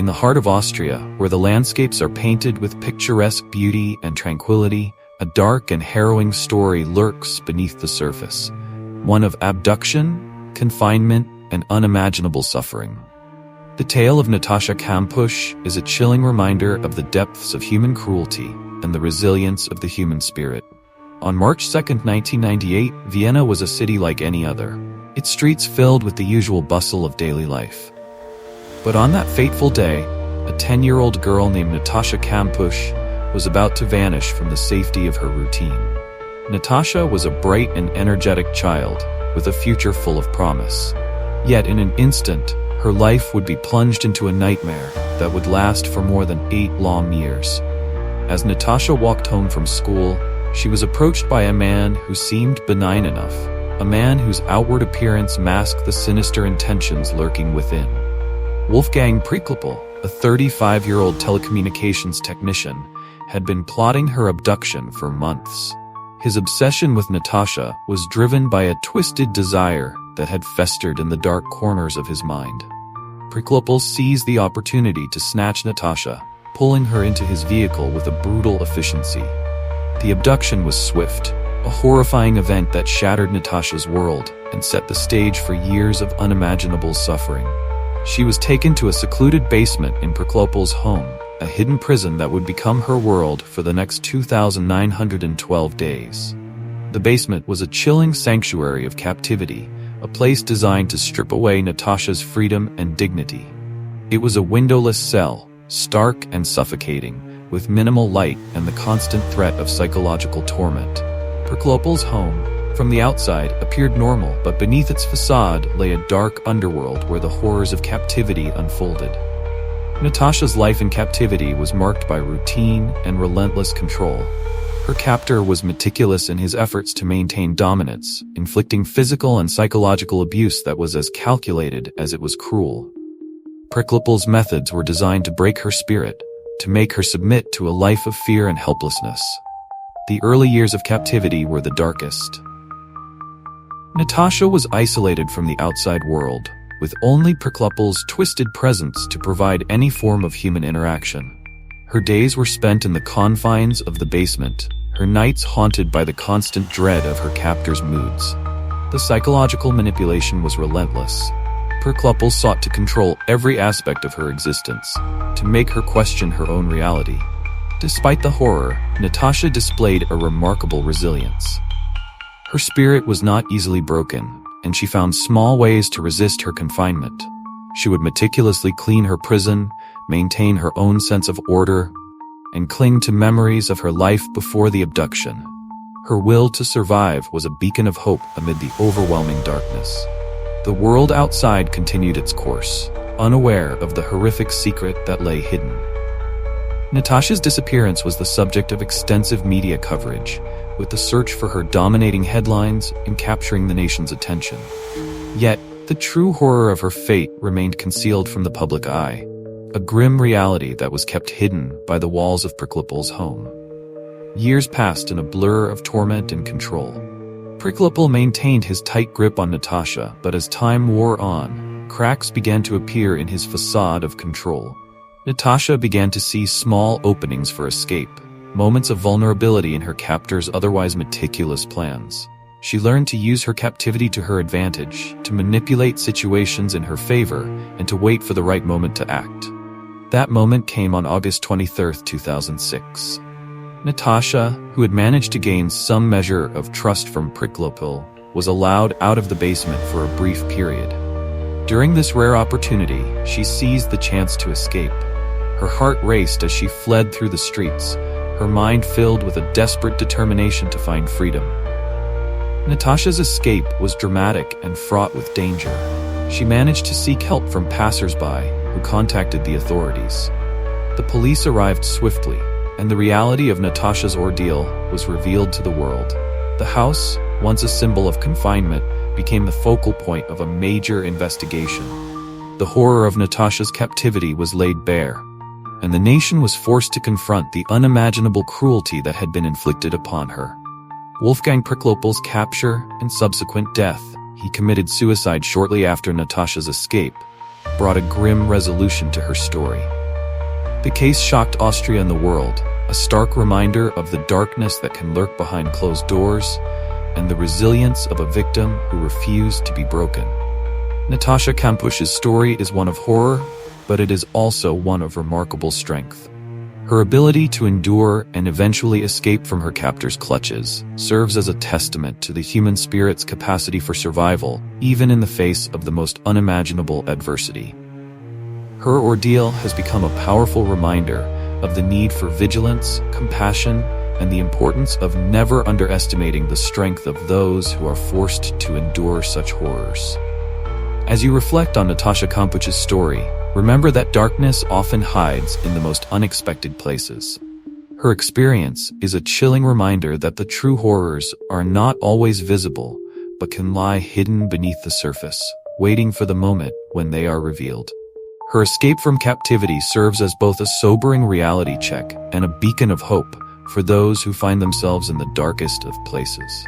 In the heart of Austria, where the landscapes are painted with picturesque beauty and tranquility, a dark and harrowing story lurks beneath the surface. One of abduction, confinement, and unimaginable suffering. The tale of Natascha Kampusch is a chilling reminder of the depths of human cruelty and the resilience of the human spirit. On March 2, 1998, Vienna was a city like any other, its streets filled with the usual bustle of daily life. But on that fateful day, a 10-year-old girl named Natascha Kampusch was about to vanish from the safety of her routine. Natascha was a bright and energetic child with a future full of promise. Yet in an instant, her life would be plunged into a nightmare that would last for more than 8 long years. As Natascha walked home from school, she was approached by a man who seemed benign enough, a man whose outward appearance masked the sinister intentions lurking within. Wolfgang Priklopel, a 35-year-old telecommunications technician, had been plotting her abduction for months. His obsession with Natascha was driven by a twisted desire that had festered in the dark corners of his mind. Priklopel seized the opportunity to snatch Natascha, pulling her into his vehicle with a brutal efficiency. The abduction was swift, a horrifying event that shattered Natascha's world and set the stage for years of unimaginable suffering. She was taken to a secluded basement in Priklopel's home, a hidden prison that would become her world for the next 2,912 days. The basement was a chilling sanctuary of captivity, a place designed to strip away Natascha's freedom and dignity. It was a windowless cell, stark and suffocating, with minimal light and the constant threat of psychological torment. Priklopel's home, from the outside, appeared normal, but beneath its facade lay a dark underworld where the horrors of captivity unfolded. Natascha's life in captivity was marked by routine and relentless control. Her captor was meticulous in his efforts to maintain dominance, inflicting physical and psychological abuse that was as calculated as it was cruel. Priklopel's methods were designed to break her spirit, to make her submit to a life of fear and helplessness. The early years of captivity were the darkest. Natascha was isolated from the outside world, with only Priklopel's twisted presence to provide any form of human interaction. Her days were spent in the confines of the basement, her nights haunted by the constant dread of her captor's moods. The psychological manipulation was relentless. Priklopel sought to control every aspect of her existence, to make her question her own reality. Despite the horror, Natascha displayed a remarkable resilience. Her spirit was not easily broken, and she found small ways to resist her confinement. She would meticulously clean her prison, maintain her own sense of order, and cling to memories of her life before the abduction. Her will to survive was a beacon of hope amid the overwhelming darkness. The world outside continued its course, unaware of the horrific secret that lay hidden. Natascha's disappearance was the subject of extensive media coverage, with the search for her dominating headlines and capturing the nation's attention. Yet, the true horror of her fate remained concealed from the public eye, a grim reality that was kept hidden by the walls of Priklopel's home. Years passed in a blur of torment and control. Priklopel maintained his tight grip on Natascha, but as time wore on, cracks began to appear in his facade of control. Natascha began to see small openings for escape, moments of vulnerability in her captor's otherwise meticulous plans. She learned to use her captivity to her advantage, to manipulate situations in her favor, and to wait for the right moment to act. That moment came on August 23, 2006. Natascha, who had managed to gain some measure of trust from Priklopel, was allowed out of the basement for a brief period. During this rare opportunity, she seized the chance to escape. Her heart raced as she fled through the streets, her mind filled with a desperate determination to find freedom. Natascha's escape was dramatic and fraught with danger. She managed to seek help from passers-by, who contacted the authorities. The police arrived swiftly, and the reality of Natascha's ordeal was revealed to the world. The house, once a symbol of confinement, became the focal point of a major investigation. The horror of Natascha's captivity was laid bare, and the nation was forced to confront the unimaginable cruelty that had been inflicted upon her. Wolfgang Priklopel's capture and subsequent death, he committed suicide shortly after Natascha's escape, brought a grim resolution to her story. The case shocked Austria and the world, a stark reminder of the darkness that can lurk behind closed doors and the resilience of a victim who refused to be broken. Natascha Kampusch's story is one of horror, but it is also one of remarkable strength. Her ability to endure and eventually escape from her captor's clutches serves as a testament to the human spirit's capacity for survival, even in the face of the most unimaginable adversity. Her ordeal has become a powerful reminder of the need for vigilance, compassion, and the importance of never underestimating the strength of those who are forced to endure such horrors. As you reflect on Natascha Kampusch's story, remember that darkness often hides in the most unexpected places. Her experience is a chilling reminder that the true horrors are not always visible, but can lie hidden beneath the surface, waiting for the moment when they are revealed. Her escape from captivity serves as both a sobering reality check and a beacon of hope for those who find themselves in the darkest of places.